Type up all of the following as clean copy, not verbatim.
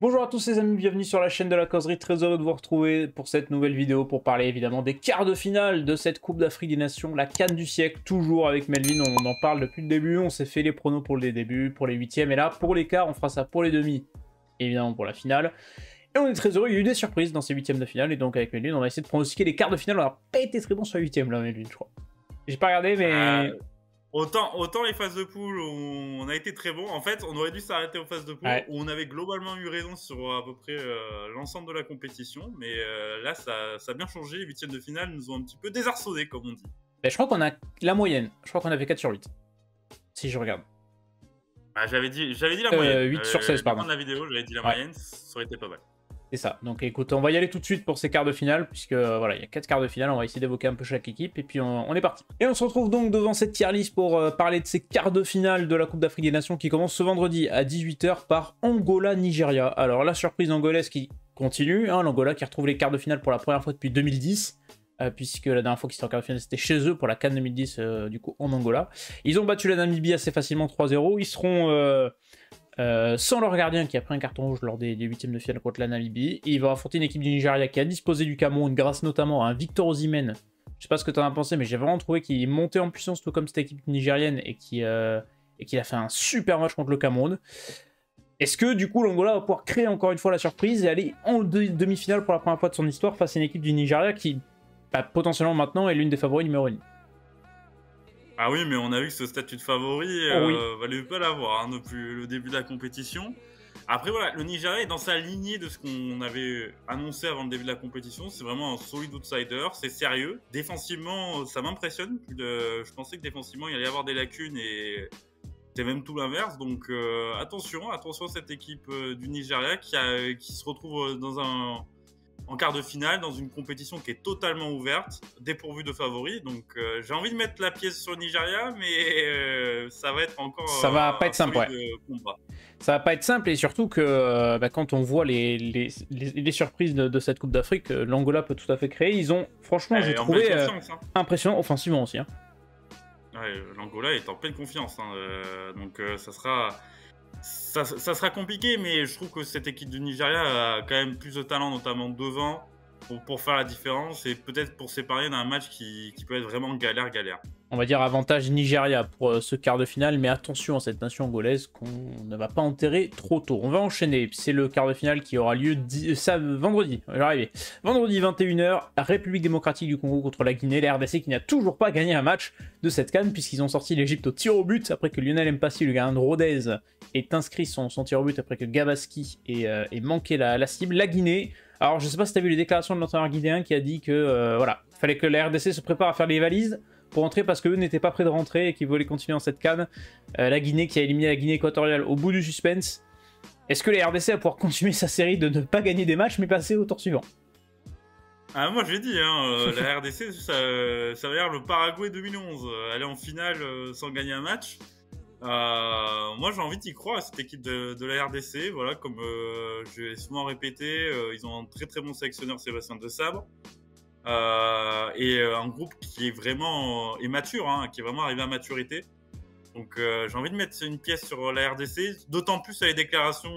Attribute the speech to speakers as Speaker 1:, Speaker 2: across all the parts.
Speaker 1: Bonjour à tous les amis, bienvenue sur la chaîne de la causerie, très heureux de vous retrouver pour cette nouvelle vidéo pour parler évidemment des quarts de finale de cette Coupe d'Afrique des Nations, la CAN du siècle, toujours avec Melvin, on en parle depuis le début, on s'est fait les pronos pour les débuts, pour les huitièmes, et là pour les quarts on fera ça pour les demi, évidemment pour la finale. Et on est très heureux, il y a eu des surprises dans ces huitièmes de finale, et donc avec Melvin on va essayer de pronostiquer les quarts de finale, on n'a pas été très bon sur les huitièmes là Melvin je crois. J'ai pas regardé mais...
Speaker 2: Autant les phases de poule, on a été très bon. En fait, on aurait dû s'arrêter aux phases de poule.
Speaker 1: Ouais.
Speaker 2: Où on avait globalement eu raison sur à peu près l'ensemble de la compétition. Mais là, ça a bien changé. Les huitièmes de finale nous ont un petit peu désarçonnés, comme on dit.
Speaker 1: Ben, je crois qu'on a la moyenne, je crois qu'on avait 4 sur 8, si je regarde.
Speaker 2: Ah, j'avais dit la moyenne.
Speaker 1: 8 sur 16 pardon.
Speaker 2: Dans la vidéo, j'avais dit la moyenne, ça aurait été pas mal.
Speaker 1: C'est ça. Donc écoute, on va y aller tout de suite pour ces quarts de finale, puisque voilà, il y a 4 quarts de finale, on va essayer d'évoquer un peu chaque équipe, et puis on est parti. Et on se retrouve donc devant cette tier list pour parler de ces quarts de finale de la Coupe d'Afrique des Nations qui commence ce vendredi à 18 h par Angola-Nigeria. Alors la surprise angolaise qui continue, hein, l'Angola qui retrouve les quarts de finale pour la première fois depuis 2010. Puisque la dernière fois qu'ils étaient en quart de finale c'était chez eux pour la CAN 2010 du coup en Angola. Ils ont battu la Namibie assez facilement 3-0, ils seront sans leur gardien qui a pris un carton rouge lors des huitièmes de finale contre la Namibie. Et il va affronter une équipe du Nigeria qui a disposé du Cameroun grâce notamment à un Victor Osimhen. Je sais pas ce que tu en as pensé, mais j'ai vraiment trouvé qu'il montait en puissance tout comme cette équipe nigérienne et qu'il a fait un super match contre le Cameroun. Est-ce que du coup l'Angola va pouvoir créer encore une fois la surprise et aller en demi-finale pour la première fois de son histoire face à une équipe du Nigeria qui potentiellement maintenant est l'une des favoris numéro 1?
Speaker 2: Ah oui, mais on a vu que ce statut de favori
Speaker 1: Oui.
Speaker 2: valait pas l'avoir hein, depuis le début de la compétition. Après voilà, le Nigeria est dans sa lignée de ce qu'on avait annoncé avant le début de la compétition. C'est vraiment un solide outsider, c'est sérieux. Défensivement, ça m'impressionne. Je pensais que défensivement, il allait y avoir des lacunes et c'est même tout l'inverse. Donc attention à cette équipe du Nigeria qui se retrouve en quart de finale dans une compétition qui est totalement ouverte, dépourvue de favoris. Donc j'ai envie de mettre la pièce sur le Nigeria, mais ça va être encore
Speaker 1: Ça va pas être simple, ouais.
Speaker 2: combat.
Speaker 1: Ça va pas être simple et surtout que quand on voit les surprises de cette Coupe d'Afrique, l'Angola peut tout à fait créer. Ils ont, franchement, j'ai trouvé impressionnant offensivement aussi. Hein.
Speaker 2: Ouais, l'Angola est en pleine confiance, hein, donc ça sera compliqué, mais je trouve que cette équipe du Nigeria a quand même plus de talent, notamment devant, pour faire la différence et peut-être pour séparer d'un match qui peut être vraiment galère.
Speaker 1: On va dire avantage Nigeria pour ce quart de finale, mais attention à cette nation angolaise qu'on ne va pas enterrer trop tôt. On va enchaîner, c'est le quart de finale qui aura lieu vendredi, j'arrive. Vendredi 21 h, République démocratique du Congo contre la Guinée, la RDC qui n'a toujours pas gagné un match de cette CAN puisqu'ils ont sorti l'Égypte au tir au but après que Lionel Mpassi, le gardien de Rodez, ait inscrit son tir au but après que Gabaski ait manqué la cible. La Guinée, alors je sais pas si tu as vu les déclarations de l'entraîneur guinéen qui a dit que voilà, fallait que la RDC se prépare à faire les valises pour rentrer parce qu'eux n'étaient pas prêts de rentrer et qu'ils voulaient continuer dans cette CAN. La Guinée qui a éliminé la Guinée équatoriale au bout du suspense. Est-ce que la RDC va pouvoir continuer sa série de ne pas gagner des matchs mais passer au tour suivant?
Speaker 2: Ah, moi je l'ai dit, hein, la RDC ça va dire le Paraguay 2011, aller en finale sans gagner un match. Moi j'ai envie d'y croire à cette équipe de la RDC, voilà, comme je l'ai souvent répété, ils ont un très très bon sélectionneur, Sébastien De Sabre. Et un groupe qui est vraiment mature, hein, qui est vraiment arrivé à maturité. Donc j'ai envie de mettre une pièce sur la RDC, d'autant plus à les déclarations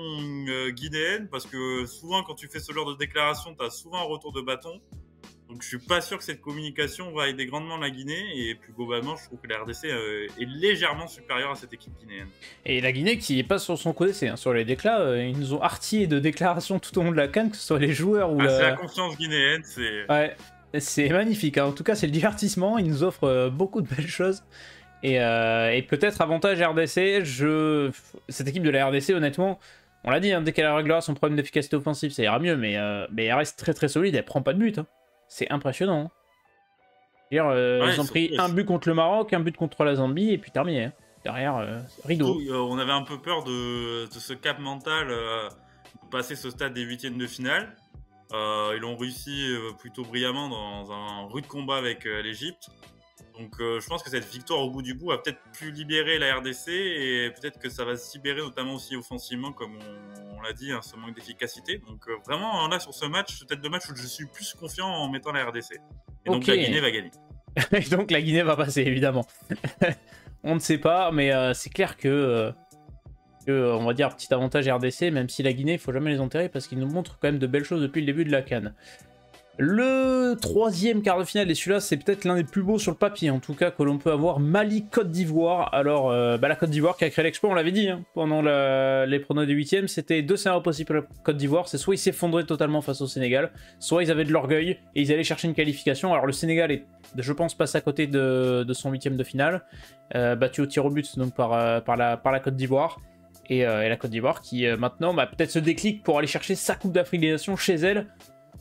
Speaker 2: guinéennes, parce que souvent quand tu fais ce genre de déclaration, tu as souvent un retour de bâton. Donc je suis pas sûr que cette communication va aider grandement la Guinée, et plus globalement je trouve que la RDC est légèrement supérieure à cette équipe guinéenne.
Speaker 1: Et la Guinée qui est pas sur son côté, c'est sur les déclats, ils nous ont artillé de déclarations tout au long de la CAN, que ce soit les joueurs ou
Speaker 2: c'est la confiance guinéenne, c'est...
Speaker 1: Ouais. C'est magnifique, hein. En tout cas c'est le divertissement, il nous offre beaucoup de belles choses. Et peut-être avantage RDC, cette équipe de la RDC honnêtement, on l'a dit, hein, dès qu'elle réglera son problème d'efficacité offensive ça ira mieux, mais elle reste très très solide, elle prend pas de but. Hein. C'est impressionnant. Hein. Ils ont pris un but contre le Maroc, un but contre la Zambie, et puis terminé. Hein. Derrière, rideau.
Speaker 2: Surtout, on avait un peu peur de ce cap mental, de passer ce stade des huitièmes de finale. Ils l'ont réussi plutôt brillamment dans un rude combat avec l'Égypte. Donc je pense que cette victoire au bout du bout va peut-être plus libérer la RDC et peut-être que ça va se libérer notamment aussi offensivement comme on l'a dit, hein, ce manque d'efficacité. Donc vraiment là sur ce match, peut-être de match où je suis plus confiant en mettant la RDC. Et donc la Guinée va gagner.
Speaker 1: Et donc la Guinée va passer évidemment. On ne sait pas, mais c'est clair que On va dire petit avantage RDC, même si la Guinée, il faut jamais les enterrer parce qu'ils nous montrent quand même de belles choses depuis le début de la CAN. Le troisième quart de finale, et celui-là c'est peut-être l'un des plus beaux sur le papier en tout cas que l'on peut avoir, Mali-Côte d'Ivoire. Alors la Côte d'Ivoire qui a créé l'exploit, on l'avait dit hein, pendant les pronos des huitièmes, c'était deux scénarios possibles pour la Côte d'Ivoire, c'est soit ils s'effondraient totalement face au Sénégal, soit ils avaient de l'orgueil et ils allaient chercher une qualification. Alors le Sénégal est, je pense, passe à côté de son huitième de finale, battu au tir au but donc par la Côte d'Ivoire. Et la Côte d'Ivoire qui maintenant peut-être se déclique pour aller chercher sa Coupe d'Afrique des Nations chez elle.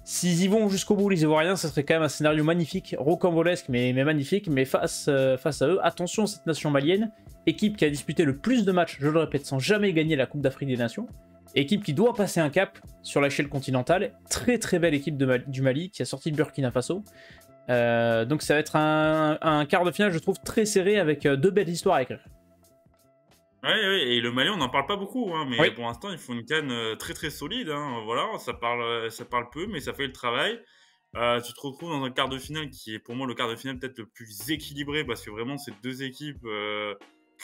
Speaker 1: S'ils y vont jusqu'au bout, les Ivoiriens, ça serait quand même un scénario magnifique, rocambolesque, mais magnifique. Mais face à eux, attention, cette nation malienne, équipe qui a disputé le plus de matchs, je le répète, sans jamais gagner la Coupe d'Afrique des Nations. Équipe qui doit passer un cap sur l'échelle continentale. Très très belle équipe du Mali qui a sorti le Burkina Faso. Donc ça va être un quart de finale, je trouve, très serré avec deux belles histoires à écrire.
Speaker 2: Ouais, et le Mali, on n'en parle pas beaucoup, hein, mais
Speaker 1: oui.
Speaker 2: Pour l'instant, ils font une CAN très très solide. Hein, voilà, ça parle peu, mais ça fait le travail. Tu te retrouves dans un quart de finale qui est pour moi le quart de finale peut-être le plus équilibré parce que vraiment, c'est deux équipes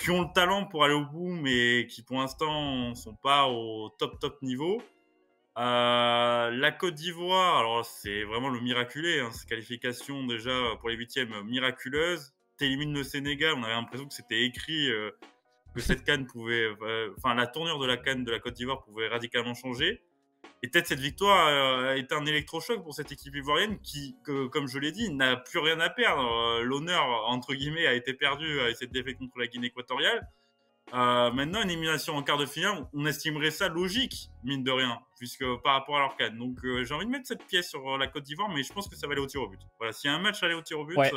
Speaker 2: qui ont le talent pour aller au bout, mais qui pour l'instant sont pas au top niveau. La Côte d'Ivoire, alors c'est vraiment le miraculé, hein, cette qualification déjà pour les huitièmes miraculeuse. T'élimines le Sénégal, on avait l'impression que c'était écrit. Que cette CAN pouvait, la tournure de la CAN de la Côte d'Ivoire pouvait radicalement changer. Et peut-être cette victoire est un électrochoc pour cette équipe ivoirienne qui, comme je l'ai dit, n'a plus rien à perdre. L'honneur, entre guillemets, a été perdu avec cette défaite contre la Guinée équatoriale. Maintenant, une élimination en quart de finale, on estimerait ça logique, mine de rien, puisque par rapport à leur CAN. Donc j'ai envie de mettre cette pièce sur la Côte d'Ivoire, mais je pense que ça va aller au tir au but. Voilà, s'il y a un match à aller au tir au but...
Speaker 1: Ouais.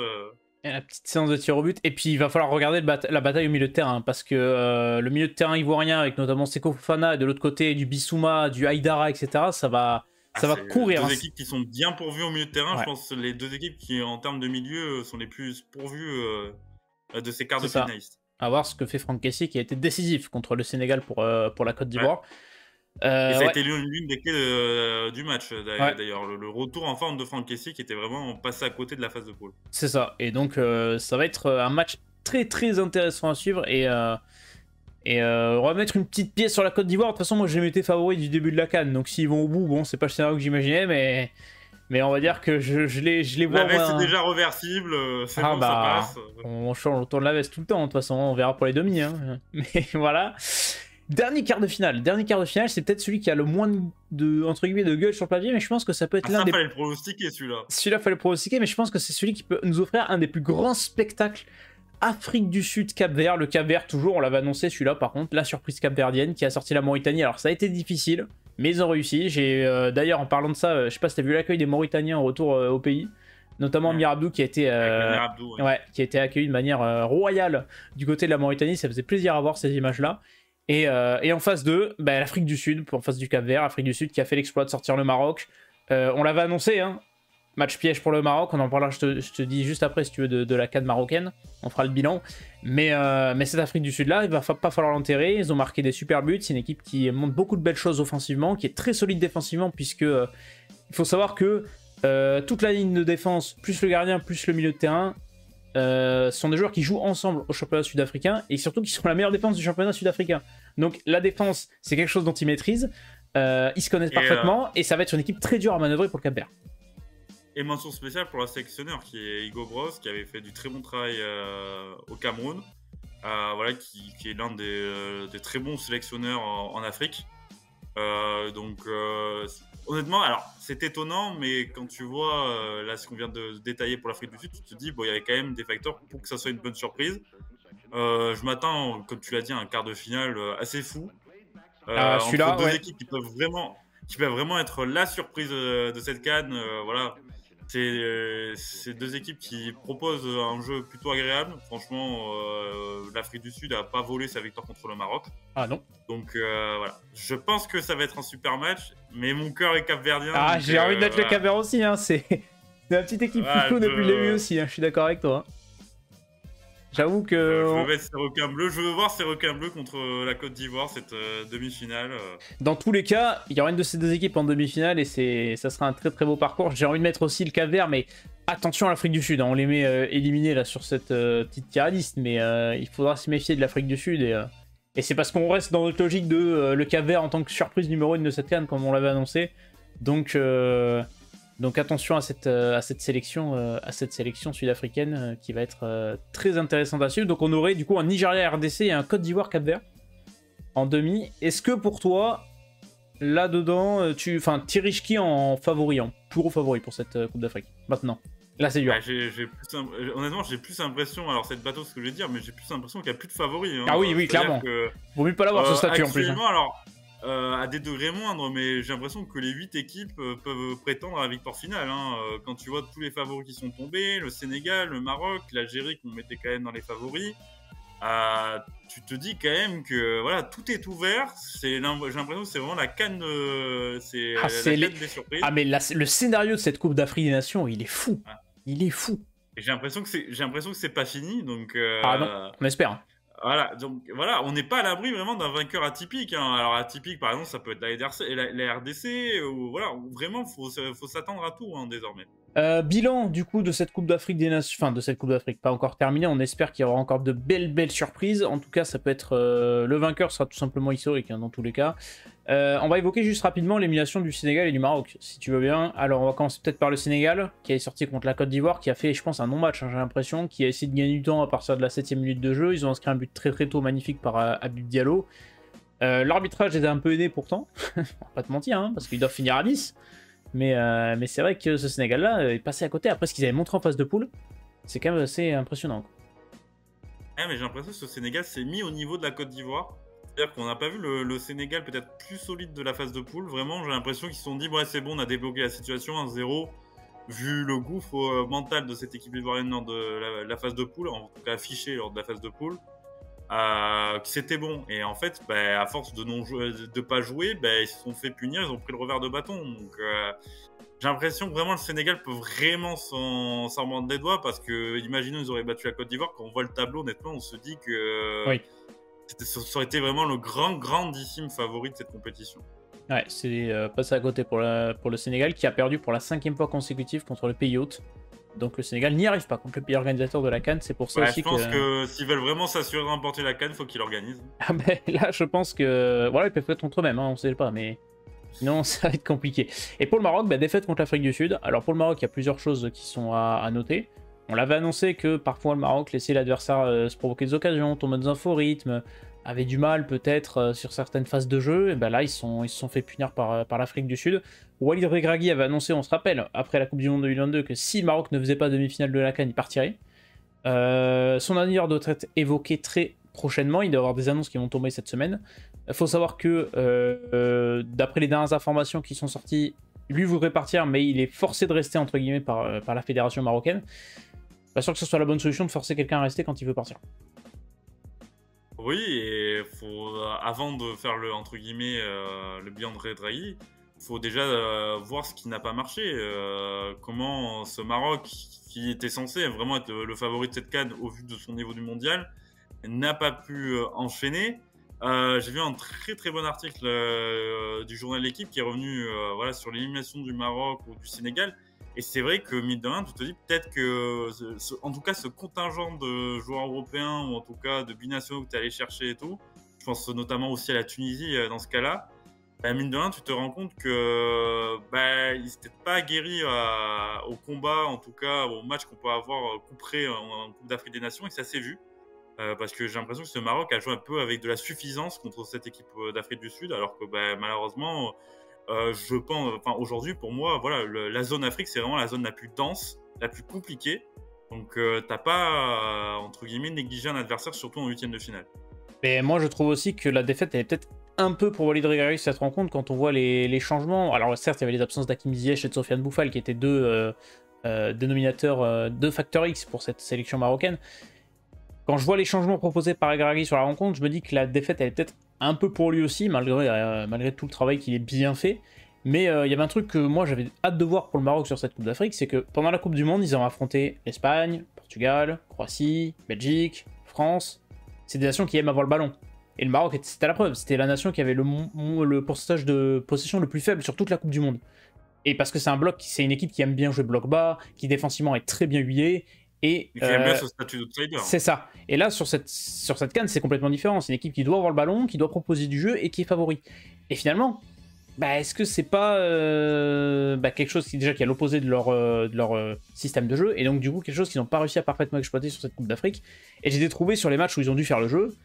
Speaker 1: Et la petite séance de tir au but. Et puis il va falloir regarder la bataille au milieu de terrain. Parce que le milieu de terrain ivoirien, avec notamment Seko Fofana, et de l'autre côté du Bissouma, du Haïdara, etc., ça va courir.
Speaker 2: Deux équipes qui sont bien pourvues au milieu de terrain.
Speaker 1: Ouais.
Speaker 2: Je pense que les deux équipes qui, en termes de milieu, sont les plus pourvues de ces quarts de finalistes.
Speaker 1: À voir ce que fait Franck Kessié, qui a été décisif contre le Sénégal pour la Côte d'Ivoire.
Speaker 2: Ouais. Et ça a été l'une des clés du match, d'ailleurs. Le retour en forme de Franck Kessié qui était vraiment passé à côté de la phase de poule.
Speaker 1: C'est ça. Et donc, ça va être un match très très intéressant à suivre. Et on va mettre une petite pièce sur la Côte d'Ivoire. De toute façon, moi, j'ai été favori du début de la CAN. Donc, s'ils vont au bout, bon, c'est pas le scénario que j'imaginais, mais on va dire que je les vois.
Speaker 2: La veste c'est déjà réversible, c'est bon, ça passe.
Speaker 1: On change autour de la veste tout le temps, de toute façon, on verra pour les demi. Hein. Mais voilà. Dernier quart de finale, c'est peut-être celui qui a le moins de entre guillemets de gueule sur le papier, mais je pense que ça peut être l'un des...
Speaker 2: fallait le pronostiquer, celui-là.
Speaker 1: Celui-là, fallait le pronostiquer, mais je pense que c'est celui qui peut nous offrir un des plus grands spectacles. Afrique du Sud, Cap-Vert. Le Cap-Vert, toujours, on l'avait annoncé, celui-là, par contre, la surprise capverdienne qui a sorti la Mauritanie. Alors, ça a été difficile, mais ils ont réussi. J'ai d'ailleurs, en parlant de ça, je sais pas si t'as vu l'accueil des Mauritaniens au retour au pays, notamment Mirabdou qui a été qui a été accueilli de manière royale du côté de la Mauritanie. Ça faisait plaisir à voir ces images-là. Et en face d'eux, l'Afrique du Sud, en face du Cap-Vert, Afrique du Sud qui a fait l'exploit de sortir le Maroc. On l'avait annoncé, hein. Match piège pour le Maroc, on en parlera, je te dis juste après si tu veux de la CAN marocaine, on fera le bilan. Mais cette Afrique du Sud là, il va pas falloir l'enterrer, ils ont marqué des super buts, c'est une équipe qui montre beaucoup de belles choses offensivement, qui est très solide défensivement, puisque il faut savoir que toute la ligne de défense, plus le gardien, plus le milieu de terrain, sont des joueurs qui jouent ensemble au championnat sud-africain, et surtout qui sont la meilleure défense du championnat sud-africain. Donc la défense, c'est quelque chose dont ils maîtrisent, ils se connaissent parfaitement, et ça va être une équipe très dure à manœuvrer pour le Cap-Vert.
Speaker 2: Et mention spéciale pour la sélectionneur qui est Hugo Bros, qui avait fait du très bon travail au Cameroun, qui est l'un des très bons sélectionneurs en Afrique. Honnêtement, alors c'est étonnant, mais quand tu vois là ce qu'on vient de détailler pour l'Afrique du Sud, tu te dis il y avait quand même des facteurs pour que ça soit une bonne surprise. Je m'attends, comme tu l'as dit, à un quart de finale assez fou. Entre deux équipes qui peuvent vraiment être la surprise de cette CAN. Voilà. C'est deux équipes qui proposent un jeu plutôt agréable. Franchement, l'Afrique du Sud n'a pas volé sa victoire contre le Maroc.
Speaker 1: Ah non.
Speaker 2: Donc voilà. Je pense que ça va être un super match, mais mon cœur est capverdien.
Speaker 1: Ah, j'ai envie de mettre le Cap-Vert aussi. Hein. C'est la petite équipe Foucault depuis le début aussi. Hein. Je suis d'accord avec toi. Hein. J'avoue que...
Speaker 2: Je veux voir ces requins bleus contre la Côte d'Ivoire, cette demi-finale.
Speaker 1: Dans tous les cas, il y aura une de ces deux équipes en demi-finale et ça sera un très très beau parcours. J'ai envie de mettre aussi le Cap-Vert, mais attention à l'Afrique du Sud. Hein. On les met éliminés là, sur cette petite tier list, mais il faudra se méfier de l'Afrique du Sud Et c'est parce qu'on reste dans notre logique de le Cap-Vert en tant que surprise numéro 1 de cette CAN, comme on l'avait annoncé. Donc attention à cette sélection sud-africaine qui va être très intéressante à suivre. Donc on aurait du coup un Nigeria-RDC et un Côte d'Ivoire-Cap-Vert en demi. Est-ce que pour toi, là-dedans, tires qui en favori, en plus gros favori pour cette Coupe d'Afrique maintenant? Là, c'est dur.
Speaker 2: Honnêtement, j'ai plus l'impression, alors c'est bateau ce que je vais dire, mais j'ai plus l'impression qu'il n'y a plus de favoris. Hein.
Speaker 1: Ah oui, clairement. Vaut mieux pas l'avoir ce statut en plus.
Speaker 2: Actuellement, alors, à des degrés moindres, mais j'ai l'impression que les 8 équipes peuvent prétendre à la victoire finale. Hein. Quand tu vois tous les favoris qui sont tombés, le Sénégal, le Maroc, l'Algérie qu'on mettait quand même dans les favoris, tu te dis quand même que voilà, tout est ouvert. J'ai l'impression que c'est vraiment la CAN, c'est la CAN des surprises.
Speaker 1: Ah mais le scénario de cette Coupe d'Afrique des Nations, il est fou. Ouais. Il est fou.
Speaker 2: Et j'ai l'impression que c'est pas fini, donc.
Speaker 1: Ah non, on espère.
Speaker 2: Voilà, donc voilà, on n'est pas à l'abri vraiment d'un vainqueur atypique. Hein. Alors atypique, par exemple, ça peut être la RDC, ou voilà, vraiment, faut s'attendre à tout hein, désormais.
Speaker 1: Bilan du coup de cette Coupe d'Afrique des Nations, enfin de cette Coupe d'Afrique, pas encore terminée. On espère qu'il y aura encore de belles surprises. En tout cas, ça peut être le vainqueur sera tout simplement historique hein, dans tous les cas. On va évoquer juste rapidement l'élimination du Sénégal et du Maroc, si tu veux bien. Alors on va commencer peut-être par le Sénégal, qui est sorti contre la Côte d'Ivoire, qui a fait, je pense, un non-match, hein, j'ai l'impression, qui a essayé de gagner du temps à partir de la 7ème minute de jeu. Ils ont inscrit un but très tôt, magnifique par Abdou Diallo. L'arbitrage les a un peu aidés pourtant, on va pas te mentir, hein, parce qu'ils doivent finir à 10. Mais c'est vrai que ce Sénégal-là est passé à côté après ce qu'ils avaient montré en phase de poule. C'est quand même assez impressionnant.
Speaker 2: Ouais, mais j'ai l'impression que ce Sénégal s'est mis au niveau de la Côte d'Ivoire. C'est-à-dire qu'on n'a pas vu le Sénégal peut-être plus solide de la phase de poule. Vraiment, j'ai l'impression qu'ils se sont dit, ouais, c'est bon, on a débloqué la situation 1-0. Vu le gouffre mental de cette équipe ivoirienne lors de la phase de poule, en tout cas affiché lors de la phase de poule, c'était bon. Et en fait, à force de pas jouer, ils se sont fait punir, ils ont pris le revers de bâton. Donc j'ai l'impression que vraiment le Sénégal peut vraiment s'en mordre des doigts parce que, imaginons, ils auraient battu la Côte d'Ivoire. Quand on voit le tableau, honnêtement, on se dit que
Speaker 1: oui.
Speaker 2: Ça aurait été vraiment le grandissime favori de cette compétition.
Speaker 1: Ouais, c'est passé à côté pour le Sénégal qui a perdu pour la 5e fois consécutive contre le pays hôte. Donc le Sénégal n'y arrive pas contre le pays organisateur de la CAN, c'est pour ça aussi
Speaker 2: je pense que s'ils veulent vraiment s'assurer de remporter la CAN, il faut qu'ils l'organisent.
Speaker 1: Ah là, je pense que... Voilà, ils peuvent être contre eux-mêmes, hein, on ne sait pas, mais... Sinon, ça va être compliqué. Et pour le Maroc, défaite contre l'Afrique du Sud. Alors pour le Maroc, il y a plusieurs choses qui sont à noter. On l'avait annoncé que parfois le Maroc laissait l'adversaire se provoquer des occasions, tomber dans un faux rythme, avait du mal peut-être sur certaines phases de jeu. Et là, ils se sont fait punir par l'Afrique du Sud. Walid Regragui avait annoncé, on se rappelle, après la Coupe du Monde 2022, que si le Maroc ne faisait pas demi-finale de la CAN, il partirait. Son avenir doit être évoqué très prochainement. Il doit y avoir des annonces qui vont tomber cette semaine. Il faut savoir que, d'après les dernières informations qui sont sorties, lui voudrait partir, mais il est forcé de rester, entre guillemets, par la fédération marocaine. Pas sûr que ce soit la bonne solution de forcer quelqu'un à rester quand il veut partir.
Speaker 2: Oui, et avant de faire entre guillemets, le bilan de Regragui, il faut déjà voir ce qui n'a pas marché. Comment ce Maroc, qui était censé vraiment être le favori de cette CAN au vu de son niveau du mondial, n'a pas pu enchaîner. J'ai vu un très bon article du journal L'Équipe qui est revenu sur l'élimination du Maroc ou du Sénégal. Et c'est vrai que, mine de rien, tu te dis peut-être que, en tout cas, ce contingent de joueurs européens, ou en tout cas de binationaux que tu es allé chercher et tout, je pense notamment aussi à la Tunisie dans ce cas-là, mine de rien, tu te rends compte que ils n'étaient pas aguerris au combat, en tout cas au match qu'on peut avoir couperé en Coupe d'Afrique des Nations, et ça s'est vu. Parce que j'ai l'impression que ce Maroc a joué un peu avec de la suffisance contre cette équipe d'Afrique du Sud, alors que malheureusement... je pense, aujourd'hui, pour moi, voilà, la zone Afrique, c'est vraiment la zone la plus dense, la plus compliquée. Donc, t'as pas, entre guillemets, négligé un adversaire, surtout en 8e de finale.
Speaker 1: Mais moi, je trouve aussi que la défaite, elle est peut-être un peu pour Walid Regragui cette rencontre quand on voit les changements. Alors, certes, il y avait les absences d'Hakim Ziyech et de Sofiane Bouffal qui étaient deux dénominateurs, deux facteurs X pour cette sélection marocaine. Quand je vois les changements proposés par Regragui sur la rencontre, je me dis que la défaite, elle est peut-être un peu pour lui aussi, malgré tout le travail qu'il est bien fait. Mais il y avait un truc que moi j'avais hâte de voir pour le Maroc sur cette Coupe d'Afrique, c'est que pendant la Coupe du Monde, ils ont affronté l'Espagne, Portugal, Croatie, Belgique, France. C'est des nations qui aiment avoir le ballon. Et le Maroc, c'était la preuve, c'était la nation qui avait le pourcentage de possession le plus faible sur toute la Coupe du Monde. Et parce que c'est une équipe qui aime bien jouer bloc bas, qui défensivement est très bien huilée, Et
Speaker 2: qui aime bien ce statut d'outsider.
Speaker 1: c'est ça. Et là, sur cette CAN, c'est complètement différent. C'est une équipe qui doit avoir le ballon, qui doit proposer du jeu et qui est favori. Et finalement, bah, est-ce que c'est pas quelque chose qui déjà qui est à l'opposé de leur système de jeu, et donc du coup quelque chose qu'ils n'ont pas réussi à parfaitement exploiter sur cette Coupe d'Afrique. Et j'ai trouvé sur les matchs où ils ont dû faire le jeu,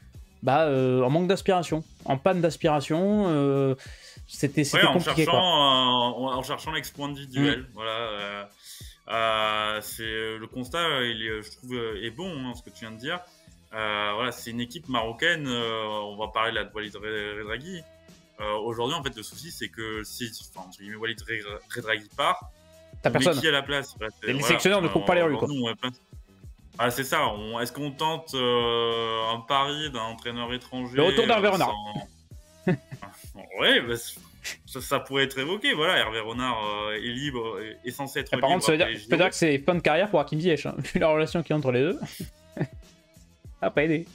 Speaker 1: en manque d'aspiration, en panne d'aspiration. C'était compliqué, quoi.
Speaker 2: En cherchant l'exploit individuel. Voilà. Le constat, je trouve, est bon, hein, ce que tu viens de dire. Voilà, c'est une équipe marocaine. On va parler là de Walid Regragui. Aujourd'hui, en fait, le souci, c'est que si Walid Regragui part,
Speaker 1: t'as personne.
Speaker 2: Qui à la place?
Speaker 1: Les sélectionneurs ne courent pas les rues, quoi.
Speaker 2: C'est ça. Est-ce qu'on tente un pari d'un entraîneur étranger?
Speaker 1: Le retour d'Hervé Renard.
Speaker 2: Ouais, ça pourrait être évoqué. Voilà, Hervé Renard est libre, est censé être libre.
Speaker 1: Par contre, ça veut dire que c'est fin de carrière pour Hakim Ziyech, hein, vu la relation qu'il y a entre les deux. Ça n'a pas aidé.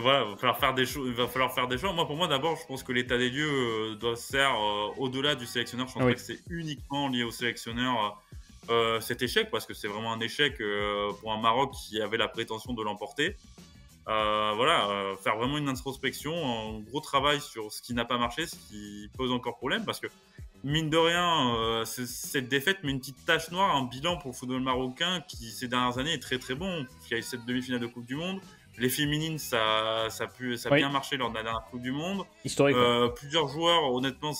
Speaker 2: Voilà, il va falloir faire des choix. Pour moi, d'abord, je pense que l'état des lieux doit se faire au-delà du sélectionneur. Je pense pas que c'est uniquement lié au sélectionneur cet échec, parce que c'est vraiment un échec pour un Maroc qui avait la prétention de l'emporter. Faire vraiment une introspection, un gros travail sur ce qui n'a pas marché, ce qui pose encore problème, parce que mine de rien, cette défaite met une petite tache noire, un bilan pour le football marocain qui ces dernières années est très très bon. Il y a eu cette demi-finale de Coupe du Monde. Les féminines, ça a bien marché lors de la dernière Coupe du Monde.
Speaker 1: Historique.
Speaker 2: Plusieurs joueurs, honnêtement,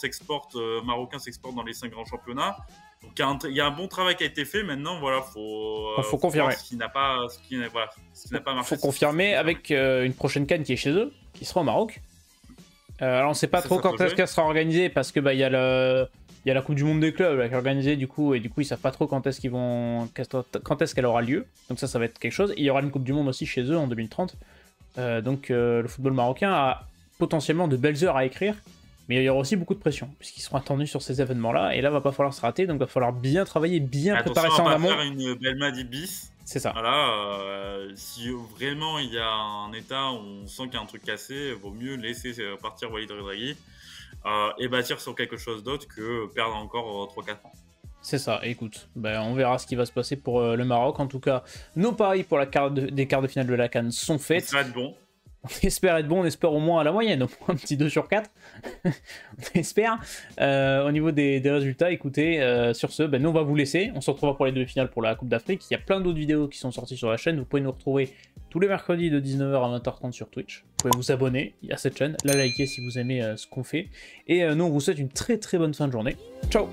Speaker 2: marocains s'exportent dans les 5 grands championnats. Donc il y a un bon travail qui a été fait. Maintenant, voilà, faut
Speaker 1: confirmer
Speaker 2: ce qui n'a pas marché.
Speaker 1: Faut confirmer avec une prochaine CAN qui est chez eux, qui sera au Maroc. Alors on sait pas trop quand est-ce qu'elle sera organisée, parce que il y a la Coupe du Monde des clubs là, qui est organisée du coup ils savent pas trop quand est-ce qu'elle aura lieu. Donc ça va être quelque chose. Et il y aura une Coupe du Monde aussi chez eux en 2030. Donc le football marocain a potentiellement de belles heures à écrire. Mais il y aura aussi beaucoup de pression, puisqu'ils seront attendus sur ces événements-là, et là, il va pas falloir se rater, donc il va falloir bien travailler, bien préparer ça en amont.
Speaker 2: Faire une belle Madi bis.
Speaker 1: C'est ça.
Speaker 2: Voilà, si vraiment il y a un état où on sent qu'il y a un truc cassé, il vaut mieux laisser partir Walid Regragui et bâtir sur quelque chose d'autre que perdre encore 3-4 ans.
Speaker 1: C'est ça, écoute, on verra ce qui va se passer pour le Maroc. En tout cas, nos paris pour des quarts de finale de la CAN sont faits.
Speaker 2: Ça va être bon.
Speaker 1: On espère être bon, on espère au moins à la moyenne, au moins un petit 2 sur 4. On espère. Au niveau des résultats, écoutez, sur ce, nous on va vous laisser. On se retrouvera pour les demi-finales pour la Coupe d'Afrique. Il y a plein d'autres vidéos qui sont sorties sur la chaîne. Vous pouvez nous retrouver tous les mercredis de 19h à 20h30 sur Twitch. Vous pouvez vous abonner à cette chaîne, la liker si vous aimez ce qu'on fait. Et nous on vous souhaite une très très bonne fin de journée. Ciao!